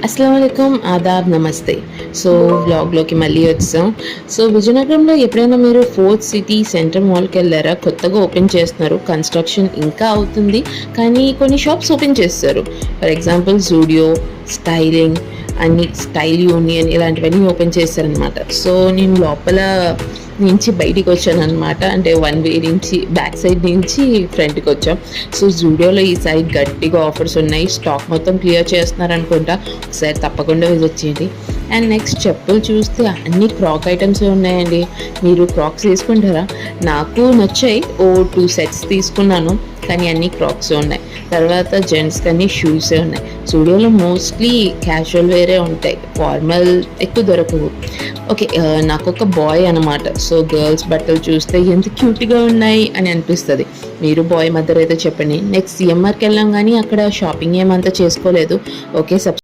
అస్సలాముఅలైకుం, ఆదాబ్, నమస్తే. సో వ్లాగ్లోకి మళ్ళీ వచ్చాం. సో విజయనగరంలో ఎప్పుడైనా మీరు ఫోర్త్ సిటీ సెంట్రల్ మాల్కి వెళ్ళారా? కొత్తగా ఓపెన్ చేస్తున్నారు, కన్స్ట్రక్షన్ ఇంకా అవుతుంది, కానీ కొన్ని షాప్స్ ఓపెన్ చేస్తారు. ఫర్ ఎగ్జాంపుల్ జూడియో, స్టైలింగ్, అన్ని స్టైల్ యూనియన్ ఇలాంటివన్నీ ఓపెన్ చేస్తారనమాట. సో నేను లోపల నుంచి బయటికి వచ్చాను అనమాట. అంటే వన్ వే నుంచి బ్యాక్ సైడ్ నుంచి ఫ్రంట్కి వచ్చాం. సో జూడియోలో ఈ సైడ్ గట్టిగా ఆఫర్స్ ఉన్నాయి, స్టాక్ మొత్తం క్లియర్ చేస్తున్నారు అనుకుంటా. ఒకసారి తప్పకుండా విజిట్ చేయండి. అండ్ నెక్స్ట్ చెప్పులు చూస్తే అన్ని క్రాక్ ఐటమ్సే ఉన్నాయండి. మీరు క్రాక్స్ వేసుకుంటారా? నాకు నచ్చాయి, 2 సెట్స్ తీసుకున్నాను, కానీ అన్ని క్రాక్స్ ఉన్నాయి. తర్వాత జెంట్స్కి అన్ని షూసే ఉన్నాయి. స్టూడియోలో మోస్ట్లీ క్యాజువల్ వేరే ఉంటాయి, ఫార్మల్ ఎక్కువ దొరకవు. ఓకే, నాకు ఒక బాయ్ అనమాట. సో గర్ల్స్ బట్టలు చూస్తే ఎంత క్యూట్గా ఉన్నాయి అని అనిపిస్తుంది. మీరు బాయ్ మదర్ అయితే చెప్పండి. నెక్స్ట్ సిఎంఆర్కి వెళ్ళాం, కానీ అక్కడ షాపింగ్ ఏమంతా చేసుకోలేదు. ఓకే,